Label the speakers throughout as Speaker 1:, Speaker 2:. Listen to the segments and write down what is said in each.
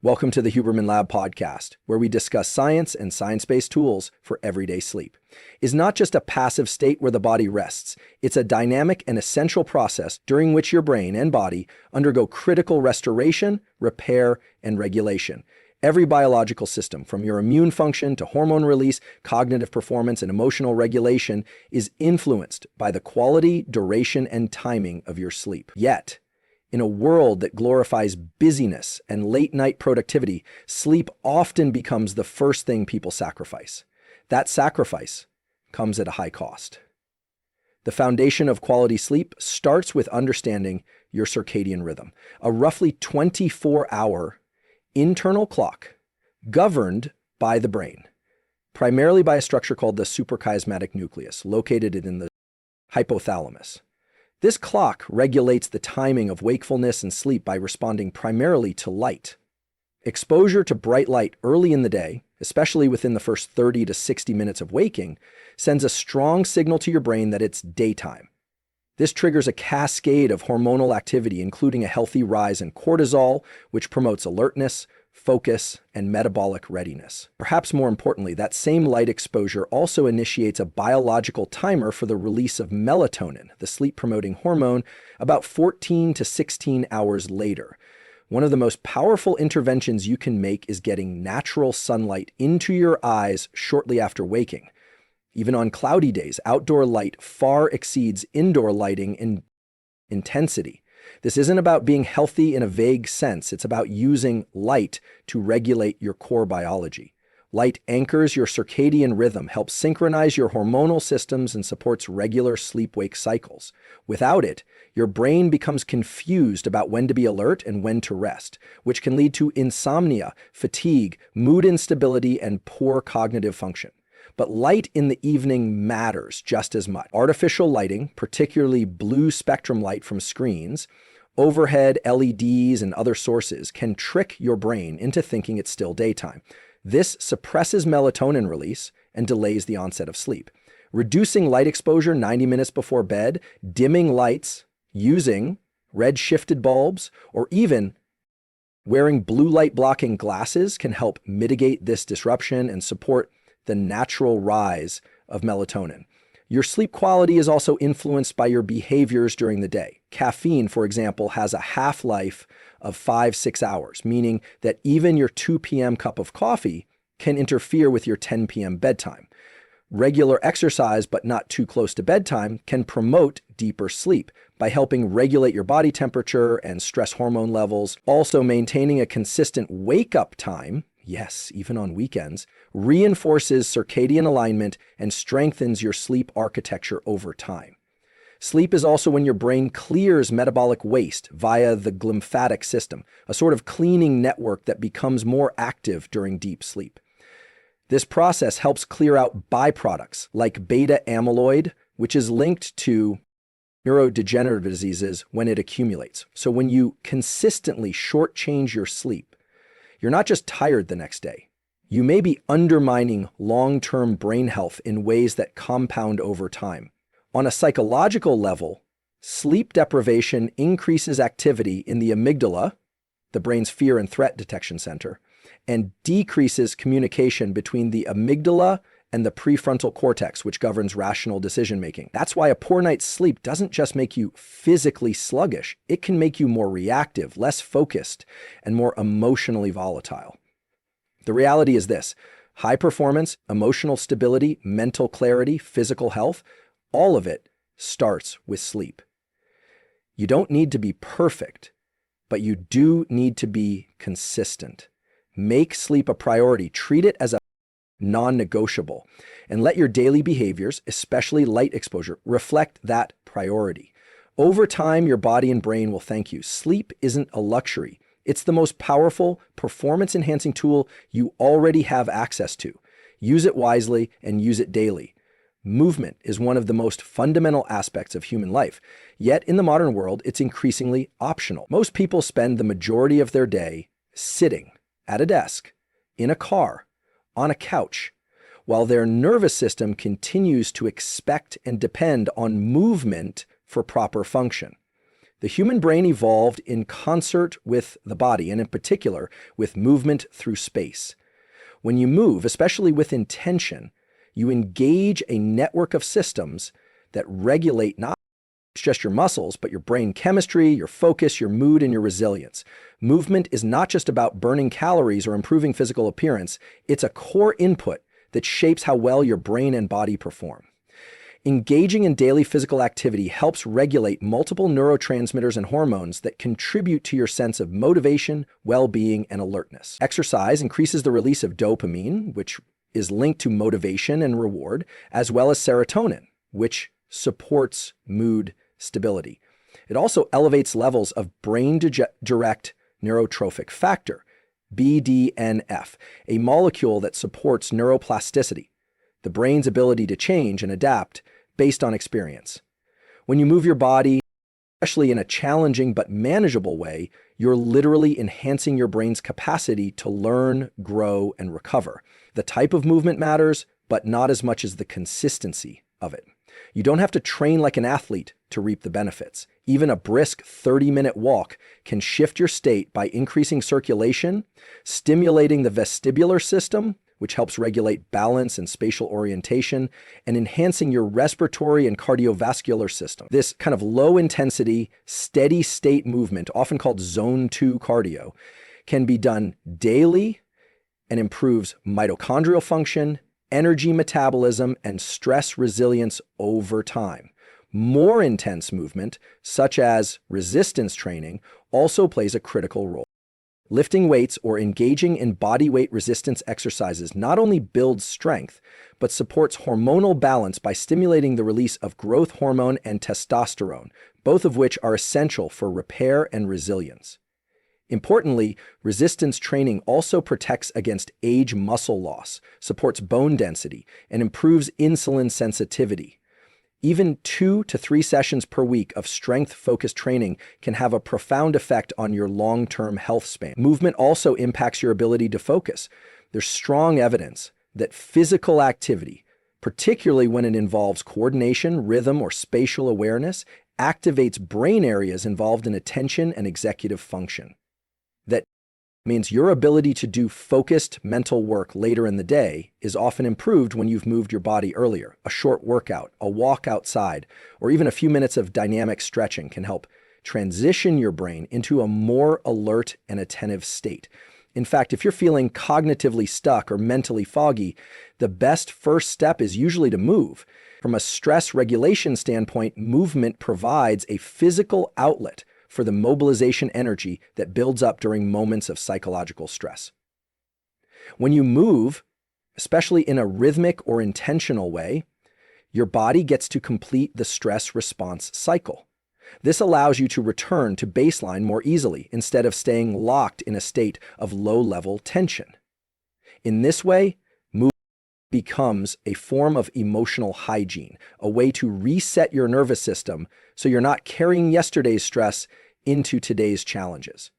Speaker 1: Welcome to the Huberman Lab podcast, where we discuss science and science-based tools for everyday sleep. It's not just a passive state where the body rests. It's a dynamic and essential process during which your brain and body undergo critical restoration, repair, and regulation. Every biological system, from your immune function to hormone release, cognitive performance, and emotional regulation, is influenced by the quality, duration, and timing of your sleep. Yet, in a world that glorifies busyness and late-night productivity, sleep often becomes the first thing people sacrifice. That sacrifice comes at a high cost. The foundation of quality sleep starts with understanding your circadian rhythm, a roughly 24-hour internal clock governed by the brain, primarily by a structure called the suprachiasmatic nucleus, located in the hypothalamus. This clock regulates the timing of wakefulness and sleep by responding primarily to light. Exposure to bright light early in the day, especially within the first 30 to 60 minutes of waking, sends a strong signal to your brain that it's daytime. This triggers a cascade of hormonal activity, including a healthy rise in cortisol, which promotes alertness, focus, and metabolic readiness. Perhaps more importantly, that same light exposure also initiates a biological timer for the release of melatonin, the sleep-promoting hormone, about 14 to 16 hours later. One of the most powerful interventions you can make is getting natural sunlight into your eyes shortly after waking. Even on cloudy days, outdoor light far exceeds indoor lighting in intensity. This isn't about being healthy in a vague sense. It's about using light to regulate your core biology. Light anchors your circadian rhythm, helps synchronize your hormonal systems, and supports regular sleep-wake cycles. Without it, your brain becomes confused about when to be alert and when to rest, which can lead to insomnia, fatigue, mood instability, and poor cognitive function. But light in the evening matters just as much. Artificial lighting, particularly blue spectrum light from screens, overhead LEDs, and other sources, can trick your brain into thinking it's still daytime. This suppresses melatonin release and delays the onset of sleep. Reducing light exposure 90 minutes before bed, dimming lights, using red-shifted bulbs, or even wearing blue light blocking glasses can help mitigate this disruption and support the natural rise of melatonin. Your sleep quality is also influenced by your behaviors during the day. Caffeine, for example, has a half-life of 5-6 hours, meaning that even your 2 p.m. cup of coffee can interfere with your 10 p.m. bedtime. Regular exercise, but not too close to bedtime, can promote deeper sleep by helping regulate your body temperature and stress hormone levels. Also, maintaining a consistent wake-up time, yes, even on weekends, reinforces circadian alignment and strengthens your sleep architecture over time. Sleep is also when your brain clears metabolic waste via the glymphatic system, a sort of cleaning network that becomes more active during deep sleep. This process helps clear out byproducts like beta amyloid, which is linked to neurodegenerative diseases when it accumulates. So when you consistently shortchange your sleep, you're not just tired the next day. You may be undermining long-term brain health in ways that compound over time. On a psychological level, sleep deprivation increases activity in the amygdala, the brain's fear and threat detection center, and decreases communication between the amygdala and the prefrontal cortex, which governs rational decision-making. That's why a poor night's sleep doesn't just make you physically sluggish. It can make you more reactive, less focused, and more emotionally volatile. The reality is this: high performance, emotional stability, mental clarity, physical health, all of it starts with sleep. You don't need to be perfect, but you do need to be consistent. Make sleep a priority. Treat it as a non-negotiable, and let your daily behaviors, especially light exposure, reflect that priority. Over time, your body and brain will thank you. Sleep isn't a luxury. It's the most powerful, performance-enhancing tool you already have access to. Use it wisely and use it daily. Movement is one of the most fundamental aspects of human life, yet in the modern world, it's increasingly optional. Most people spend the majority of their day sitting at a desk, in a car, on a couch, while their nervous system continues to expect and depend on movement for proper function. The human brain evolved in concert with the body, and in particular, with movement through space. When you move, especially with intention, you engage a network of systems that regulate not just your muscles, but your brain chemistry, your focus, your mood, and your resilience. Movement is not just about burning calories or improving physical appearance, it's a core input that shapes how well your brain and body perform. Engaging in daily physical activity helps regulate multiple neurotransmitters and hormones that contribute to your sense of motivation, well-being, and alertness. Exercise increases the release of dopamine, which is linked to motivation and reward, as well as serotonin, which supports mood stability. It also elevates levels of brain-direct neurotrophic factor, BDNF, a molecule that supports neuroplasticity, the brain's ability to change and adapt based on experience. When you move your body, especially in a challenging but manageable way, you're literally enhancing your brain's capacity to learn, grow, and recover. The type of movement matters, but not as much as the consistency of it. You don't have to train like an athlete to reap the benefits. Even a brisk 30-minute walk can shift your state by increasing circulation, stimulating the vestibular system, which helps regulate balance and spatial orientation, and enhancing your respiratory and cardiovascular system. This kind of low-intensity, steady-state movement, often called Zone 2 cardio, can be done daily and improves mitochondrial function, energy metabolism, and stress resilience over time. More intense movement, such as resistance training, also plays a critical role. Lifting weights or engaging in body weight resistance exercises not only builds strength, but supports hormonal balance by stimulating the release of growth hormone and testosterone, both of which are essential for repair and resilience. Importantly, resistance training also protects against age muscle loss, supports bone density, and improves insulin sensitivity. Even 2 to 3 sessions per week of strength-focused training can have a profound effect on your long-term health span. Movement also impacts your ability to focus. There's strong evidence that physical activity, particularly when it involves coordination, rhythm, or spatial awareness, activates brain areas involved in attention and executive function. That means your ability to do focused mental work later in the day is often improved when you've moved your body earlier. A short workout, a walk outside, or even a few minutes of dynamic stretching can help transition your brain into a more alert and attentive state. In fact, if you're feeling cognitively stuck or mentally foggy, the best first step is usually to move. From a stress regulation standpoint, movement provides a physical outlet for the mobilization energy that builds up during moments of psychological stress. When you move, especially in a rhythmic or intentional way, your body gets to complete the stress response cycle. This allows you to return to baseline more easily instead of staying locked in a state of low-level tension. In this way, movement becomes a form of emotional hygiene, a way to reset your nervous system so you're not carrying yesterday's stress into today's challenges.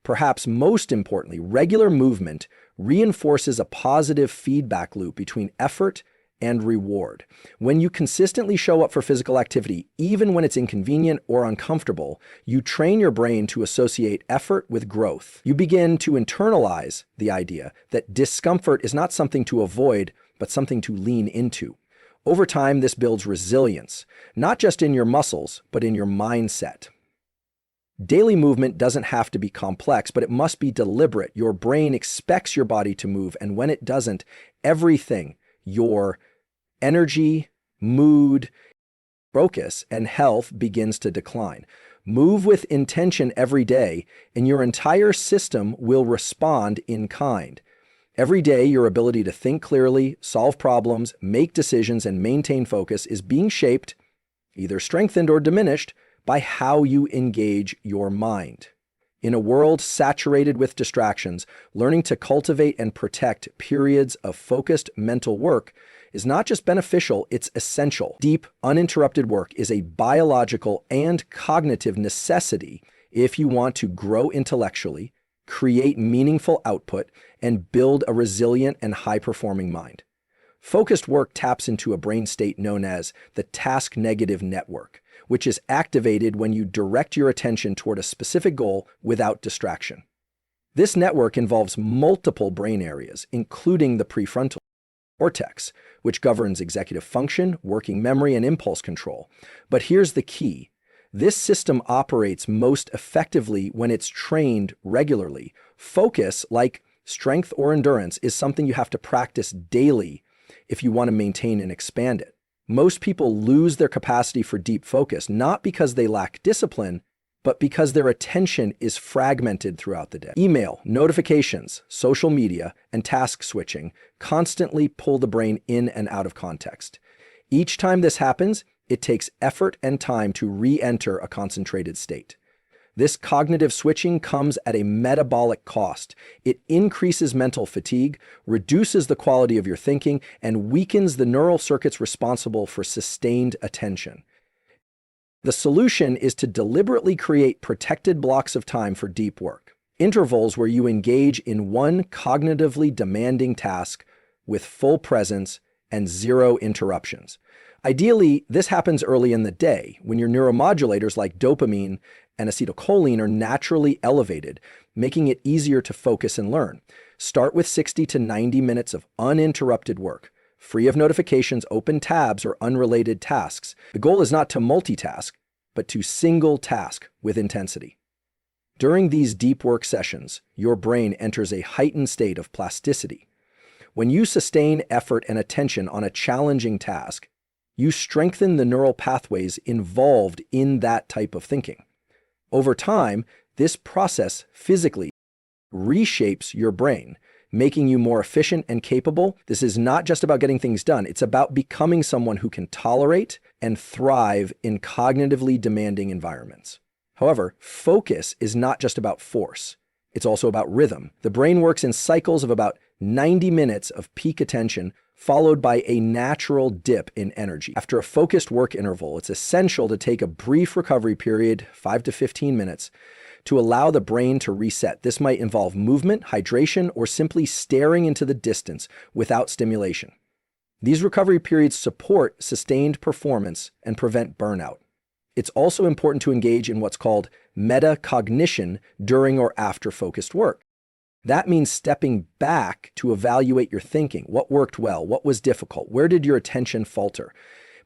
Speaker 1: Perhaps most importantly, regular movement reinforces a positive feedback loop between effort and reward. When you consistently show up for physical activity, even when it's inconvenient or uncomfortable, you train your brain to associate effort with growth. You begin to internalize the idea that discomfort is not something to avoid, but something to lean into. Over time, this builds resilience, not just in your muscles, but in your mindset. Daily movement doesn't have to be complex, but it must be deliberate. Your brain expects your body to move, and when it doesn't, everything, your energy, mood, focus, and health begins to decline. Move with intention every day, and your entire system will respond in kind. Every day, your ability to think clearly, solve problems, make decisions, and maintain focus is being shaped, either strengthened or diminished, by how you engage your mind. In a world saturated with distractions, learning to cultivate and protect periods of focused mental work is not just beneficial, it's essential. Deep, uninterrupted work is a biological and cognitive necessity if you want to grow intellectually, create meaningful output, and build a resilient and high-performing mind. Focused work taps into a brain state known as the task-negative network, which is activated when you direct your attention toward a specific goal without distraction. This network involves multiple brain areas, including the prefrontal cortex, which governs executive function, working memory, and impulse control. But here's the key. This system operates most effectively when it's trained regularly. Focus, like strength or endurance, is something you have to practice daily if you want to maintain and expand it. Most people lose their capacity for deep focus, not because they lack discipline, but because their attention is fragmented throughout the day. Email, notifications, social media, and task switching constantly pull the brain in and out of context. Each time this happens, it takes effort and time to re-enter a concentrated state. This cognitive switching comes at a metabolic cost. It increases mental fatigue, reduces the quality of your thinking, and weakens the neural circuits responsible for sustained attention. The solution is to deliberately create protected blocks of time for deep work, intervals where you engage in one cognitively demanding task with full presence and zero interruptions. Ideally, this happens early in the day when your neuromodulators like dopamine and acetylcholine are naturally elevated, making it easier to focus and learn. Start with 60 to 90 minutes of uninterrupted work, free of notifications, open tabs, or unrelated tasks. The goal is not to multitask, but to single task with intensity. During these deep work sessions, your brain enters a heightened state of plasticity. When you sustain effort and attention on a challenging task, you strengthen the neural pathways involved in that type of thinking. Over time, this process physically reshapes your brain, making you more efficient and capable. This is not just about getting things done. It's about becoming someone who can tolerate and thrive in cognitively demanding environments. However, focus is not just about force. It's also about rhythm. The brain works in cycles of about 90 minutes of peak attention, followed by a natural dip in energy. After a focused work interval, it's essential to take a brief recovery period, 5 to 15 minutes, to allow the brain to reset. This might involve movement, hydration, or simply staring into the distance without stimulation. These recovery periods support sustained performance and prevent burnout. It's also important to engage in what's called metacognition during or after focused work. That means stepping back to evaluate your thinking. What worked well? What was difficult? Where did your attention falter?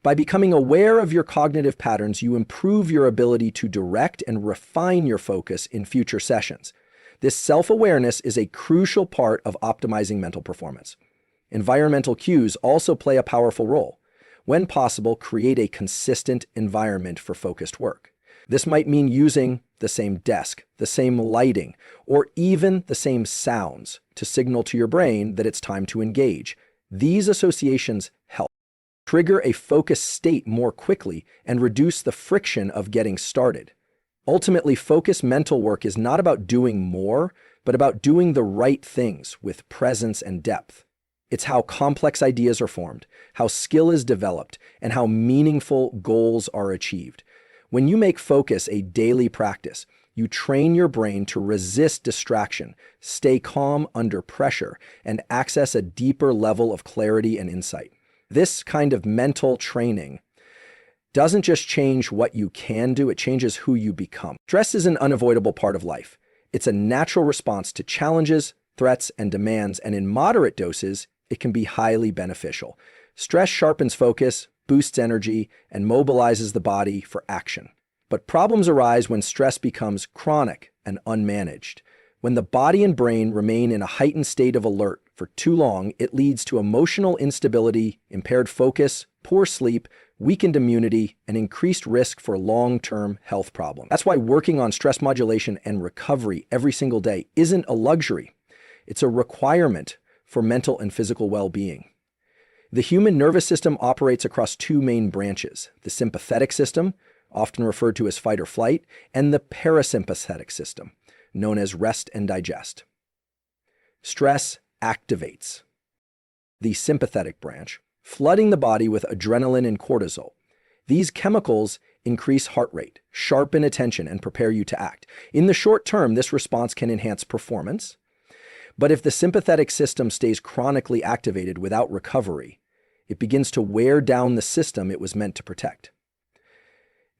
Speaker 1: By becoming aware of your cognitive patterns, you improve your ability to direct and refine your focus in future sessions. This self-awareness is a crucial part of optimizing mental performance. Environmental cues also play a powerful role. When possible, create a consistent environment for focused work. This might mean using the same desk, the same lighting, or even the same sounds to signal to your brain that it's time to engage. These associations help trigger a focused state more quickly and reduce the friction of getting started. Ultimately, focused mental work is not about doing more, but about doing the right things with presence and depth. It's how complex ideas are formed, how skill is developed, and how meaningful goals are achieved. When you make focus a daily practice, you train your brain to resist distraction, stay calm under pressure, and access a deeper level of clarity and insight. This kind of mental training doesn't just change what you can do, it changes who you become. Stress is an unavoidable part of life. It's a natural response to challenges, threats, and demands, and in moderate doses, it can be highly beneficial. Stress sharpens focus, boosts energy, and mobilizes the body for action. But problems arise when stress becomes chronic and unmanaged. When the body and brain remain in a heightened state of alert for too long, it leads to emotional instability, impaired focus, poor sleep, weakened immunity, and increased risk for long-term health problems. That's why working on stress modulation and recovery every single day isn't a luxury. It's a requirement for mental and physical well-being. The human nervous system operates across two main branches: the sympathetic system, often referred to as fight or flight, and the parasympathetic system, known as rest and digest. Stress activates the sympathetic branch, flooding the body with adrenaline and cortisol. These chemicals increase heart rate, sharpen attention, and prepare you to act. In the short term, this response can enhance performance. But if the sympathetic system stays chronically activated without recovery, it begins to wear down the system it was meant to protect.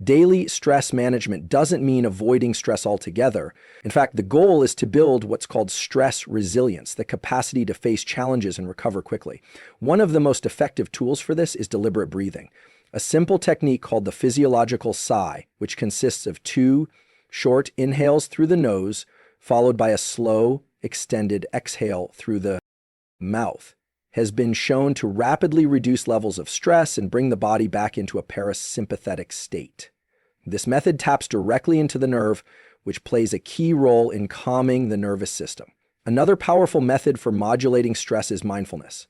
Speaker 1: Daily stress management doesn't mean avoiding stress altogether. In fact, the goal is to build what's called stress resilience, the capacity to face challenges and recover quickly. One of the most effective tools for this is deliberate breathing, a simple technique called the physiological sigh, which consists of 2 short inhales through the nose, followed by a slow, extended exhale through the mouth, has been shown to rapidly reduce levels of stress and bring the body back into a parasympathetic state. This method taps directly into the nerve, which plays a key role in calming the nervous system. Another powerful method for modulating stress is mindfulness.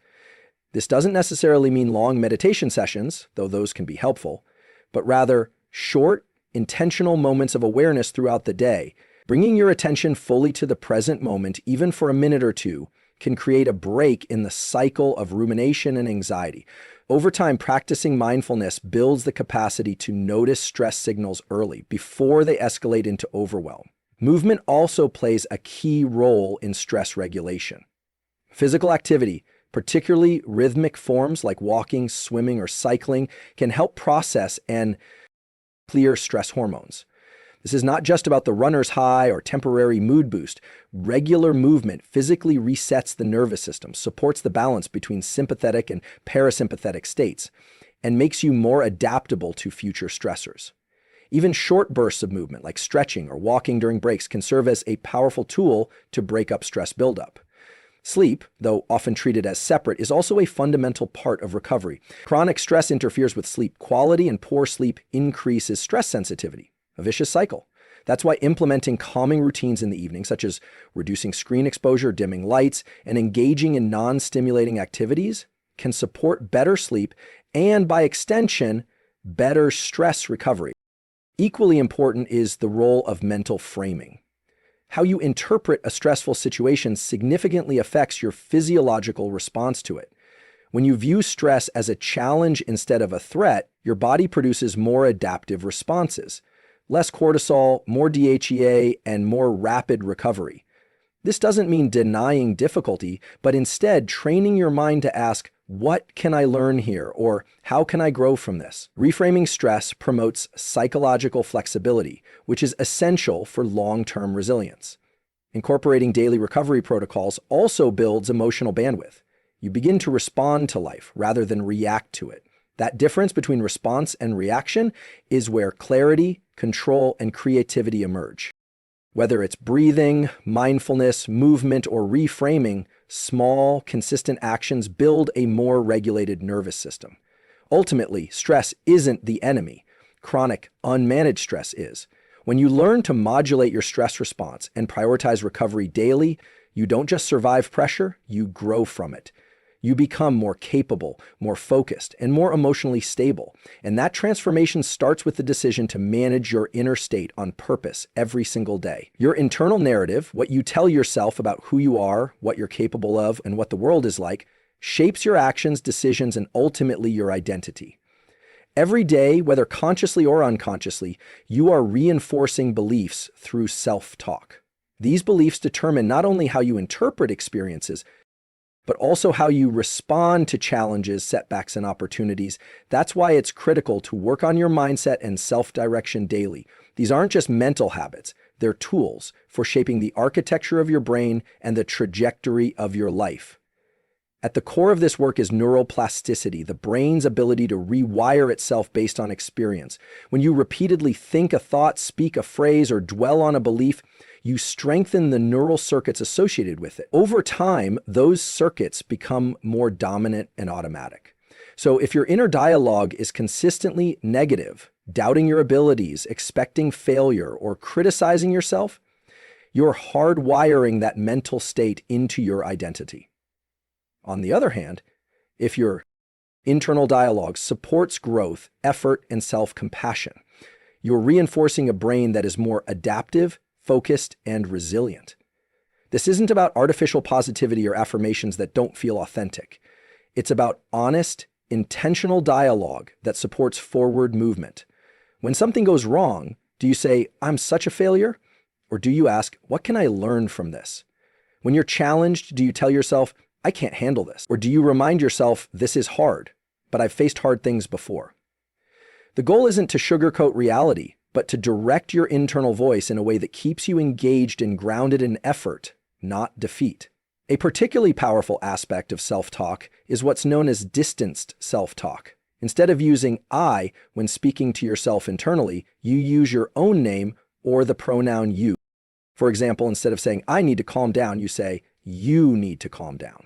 Speaker 1: This doesn't necessarily mean long meditation sessions, though those can be helpful, but rather short, intentional moments of awareness throughout the day. Bringing your attention fully to the present moment, even for a minute or two, can create a break in the cycle of rumination and anxiety. Over time, practicing mindfulness builds the capacity to notice stress signals early, before they escalate into overwhelm. Movement also plays a key role in stress regulation. Physical activity, particularly rhythmic forms like walking, swimming, or cycling, can help process and clear stress hormones. This is not just about the runner's high or temporary mood boost. Regular movement physically resets the nervous system, supports the balance between sympathetic and parasympathetic states, and makes you more adaptable to future stressors. Even short bursts of movement, like stretching or walking during breaks, can serve as a powerful tool to break up stress buildup. Sleep, though often treated as separate, is also a fundamental part of recovery. Chronic stress interferes with sleep quality, and poor sleep increases stress sensitivity. A vicious cycle. That's why implementing calming routines in the evening, such as reducing screen exposure, dimming lights, and engaging in non-stimulating activities, can support better sleep and, by extension, better stress recovery. Equally important is the role of mental framing. How you interpret a stressful situation significantly affects your physiological response to it. When you view stress as a challenge instead of a threat, your body produces more adaptive responses. Less cortisol, more DHEA, and more rapid recovery. This doesn't mean denying difficulty, but instead training your mind to ask, what can I learn here? Or how can I grow from this? Reframing stress promotes psychological flexibility, which is essential for long-term resilience. Incorporating daily recovery protocols also builds emotional bandwidth. You begin to respond to life rather than react to it. That difference between response and reaction is where clarity, control, and creativity emerge. Whether it's breathing, mindfulness, movement, or reframing, small, consistent actions build a more regulated nervous system. Ultimately, stress isn't the enemy. Chronic, unmanaged stress is. When you learn to modulate your stress response and prioritize recovery daily, you don't just survive pressure, you grow from it. You become more capable, more focused, and more emotionally stable. And that transformation starts with the decision to manage your inner state on purpose every single day. Your internal narrative, what you tell yourself about who you are, what you're capable of, and what the world is like, shapes your actions, decisions, and ultimately your identity. Every day, whether consciously or unconsciously, you are reinforcing beliefs through self-talk. These beliefs determine not only how you interpret experiences, but also how you respond to challenges, setbacks, and opportunities. That's why it's critical to work on your mindset and self-direction daily. These aren't just mental habits, they're tools for shaping the architecture of your brain and the trajectory of your life. At the core of this work is neuroplasticity, the brain's ability to rewire itself based on experience. When you repeatedly think a thought, speak a phrase, or dwell on a belief, you strengthen the neural circuits associated with it. Over time, those circuits become more dominant and automatic. So if your inner dialogue is consistently negative, doubting your abilities, expecting failure, or criticizing yourself, you're hardwiring that mental state into your identity. On the other hand, if your internal dialogue supports growth, effort, and self-compassion, you're reinforcing a brain that is more adaptive, focused, and resilient. This isn't about artificial positivity or affirmations that don't feel authentic. It's about honest, intentional dialogue that supports forward movement. When something goes wrong, do you say, "I'm such a failure?" Or do you ask, "What can I learn from this?" When you're challenged, do you tell yourself, "I can't handle this"? Or do you remind yourself, "This is hard, but I've faced hard things before"? The goal isn't to sugarcoat reality, but to direct your internal voice in a way that keeps you engaged and grounded in effort, not defeat. A particularly powerful aspect of self-talk is what's known as distanced self-talk. Instead of using I when speaking to yourself internally, you use your own name or the pronoun you. For example, instead of saying, I need to calm down, you say, you need to calm down.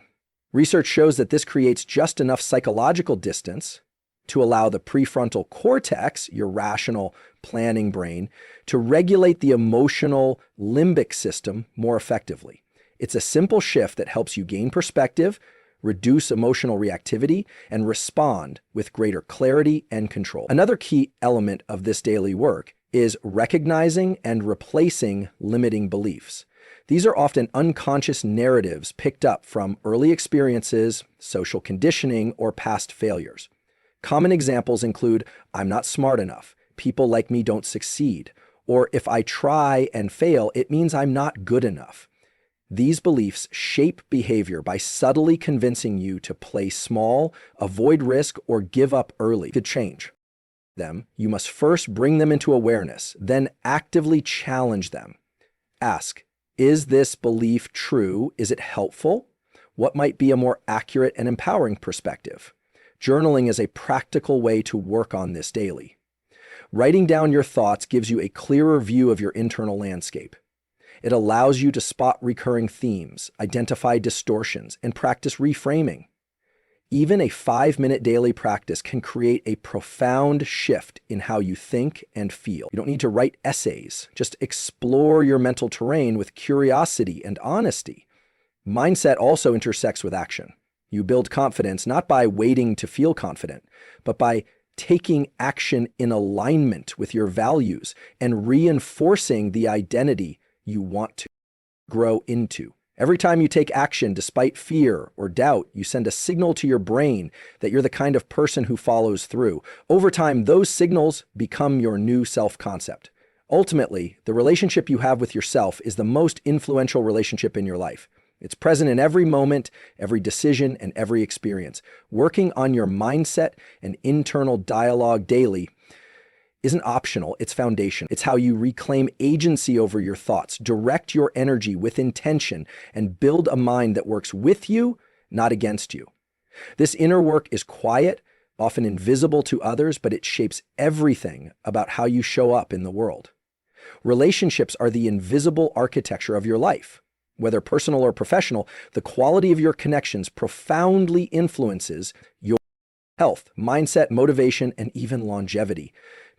Speaker 1: Research shows that this creates just enough psychological distance to allow the prefrontal cortex, your rational planning brain, to regulate the emotional limbic system more effectively. It's a simple shift that helps you gain perspective, reduce emotional reactivity, and respond with greater clarity and control. Another key element of this daily work is recognizing and replacing limiting beliefs. These are often unconscious narratives picked up from early experiences, social conditioning, or past failures. Common examples include, I'm not smart enough, people like me don't succeed, or if I try and fail, it means I'm not good enough. These beliefs shape behavior by subtly convincing you to play small, avoid risk, or give up early. To change them, you must first bring them into awareness, then actively challenge them. Ask, is this belief true? Is it helpful? What might be a more accurate and empowering perspective? Journaling is a practical way to work on this daily. Writing down your thoughts gives you a clearer view of your internal landscape. It allows you to spot recurring themes, identify distortions, and practice reframing. Even a 5-minute daily practice can create a profound shift in how you think and feel. You don't need to write essays. Just explore your mental terrain with curiosity and honesty. Mindset also intersects with action. You build confidence not by waiting to feel confident, but by taking action in alignment with your values and reinforcing the identity you want to grow into. Every time you take action despite fear or doubt, you send a signal to your brain that you're the kind of person who follows through. Over time, those signals become your new self-concept. Ultimately, the relationship you have with yourself is the most influential relationship in your life. It's present in every moment, every decision, and every experience. Working on your mindset and internal dialogue daily isn't optional, it's foundation. It's how you reclaim agency over your thoughts, direct your energy with intention, and build a mind that works with you, not against you. This inner work is quiet, often invisible to others, but it shapes everything about how you show up in the world. Relationships are the invisible architecture of your life. Whether personal or professional, the quality of your connections profoundly influences your health, mindset, motivation, and even longevity.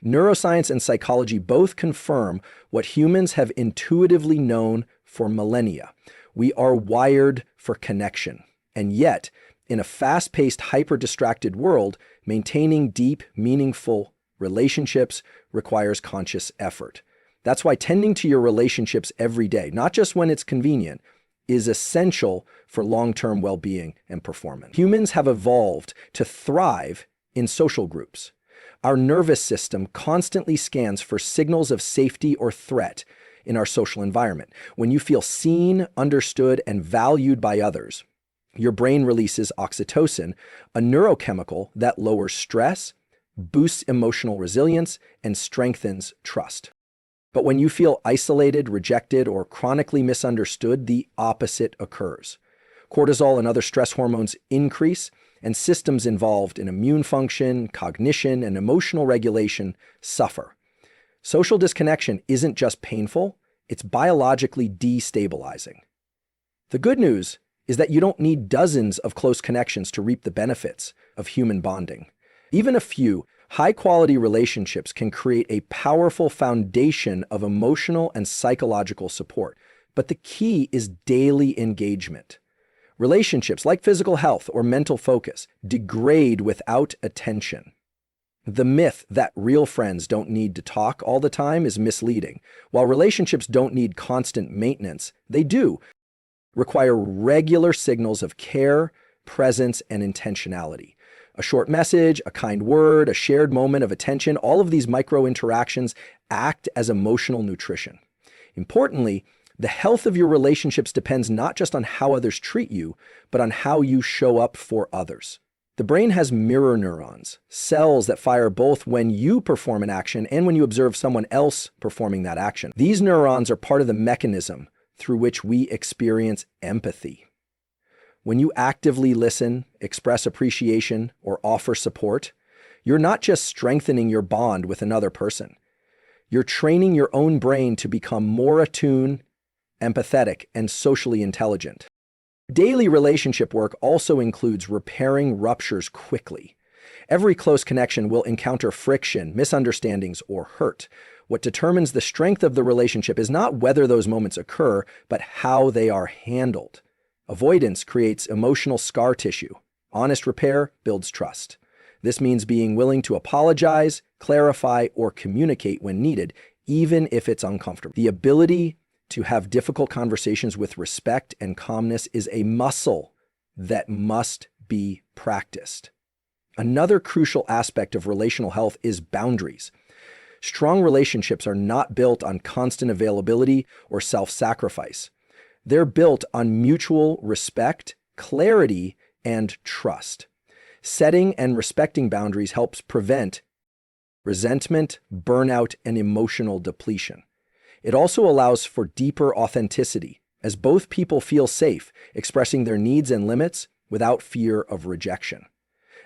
Speaker 1: Neuroscience and psychology both confirm what humans have intuitively known for millennia. We are wired for connection. And yet, in a fast-paced, hyper-distracted world, maintaining deep, meaningful relationships requires conscious effort. That's why tending to your relationships every day, not just when it's convenient, is essential for long-term well-being and performance. Humans have evolved to thrive in social groups. Our nervous system constantly scans for signals of safety or threat in our social environment. When you feel seen, understood, and valued by others, your brain releases oxytocin, a neurochemical that lowers stress, boosts emotional resilience, and strengthens trust. But when you feel isolated, rejected, or chronically misunderstood, the opposite occurs. Cortisol and other stress hormones increase, and systems involved in immune function, cognition, and emotional regulation suffer. Social disconnection isn't just painful, it's biologically destabilizing. The good news is that you don't need dozens of close connections to reap the benefits of human bonding. Even a few high-quality relationships can create a powerful foundation of emotional and psychological support. But the key is daily engagement. Relationships, like physical health or mental focus, degrade without attention. The myth that real friends don't need to talk all the time is misleading. While relationships don't need constant maintenance, they do require regular signals of care, presence, and intentionality. A short message, a kind word, a shared moment of attention, all of these micro interactions act as emotional nutrition. Importantly, the health of your relationships depends not just on how others treat you, but on how you show up for others. The brain has mirror neurons, cells that fire both when you perform an action and when you observe someone else performing that action. These neurons are part of the mechanism through which we experience empathy. When you actively listen, express appreciation, or offer support, you're not just strengthening your bond with another person. You're training your own brain to become more attuned, empathetic, and socially intelligent. Daily relationship work also includes repairing ruptures quickly. Every close connection will encounter friction, misunderstandings, or hurt. What determines the strength of the relationship is not whether those moments occur, but how they are handled. Avoidance creates emotional scar tissue. Honest repair builds trust. This means being willing to apologize, clarify, or communicate when needed, even if it's uncomfortable. The ability to have difficult conversations with respect and calmness is a muscle that must be practiced. Another crucial aspect of relational health is boundaries. Strong relationships are not built on constant availability or self-sacrifice. They're built on mutual respect, clarity, and trust. Setting and respecting boundaries helps prevent resentment, burnout, and emotional depletion. It also allows for deeper authenticity, as both people feel safe expressing their needs and limits without fear of rejection.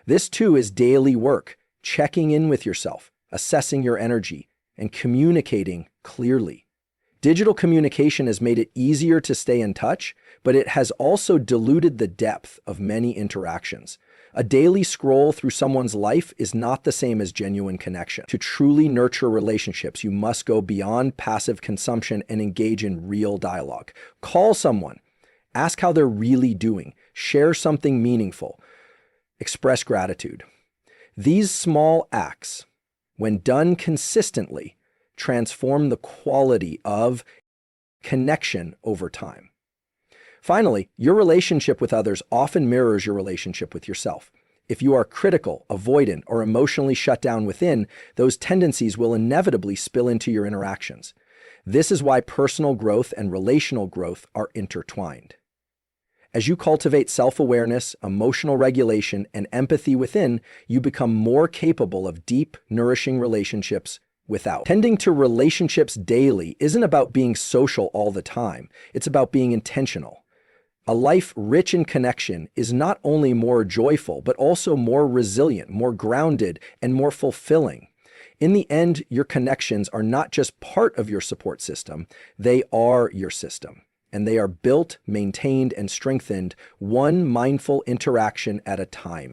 Speaker 1: This too is daily work, checking in with yourself, assessing your energy, and communicating clearly. Digital communication has made it easier to stay in touch, but it has also diluted the depth of many interactions. A daily scroll through someone's life is not the same as genuine connection. To truly nurture relationships, you must go beyond passive consumption and engage in real dialogue. Call someone, ask how they're really doing, share something meaningful, express gratitude. These small acts, when done consistently, transform the quality of connection over time. Finally, your relationship with others often mirrors your relationship with yourself. If you are critical, avoidant, or emotionally shut down within, those tendencies will inevitably spill into your interactions. This is why personal growth and relational growth are intertwined. As you cultivate self-awareness, emotional regulation, and empathy within, you become more capable of deep, nourishing relationships without. Tending to relationships daily isn't about being social all the time. It's about being intentional. A life rich in connection is not only more joyful, but also more resilient, more grounded, and more fulfilling. In the end, your connections are not just part of your support system, they are your system. And they are built, maintained, and strengthened one mindful interaction at a time.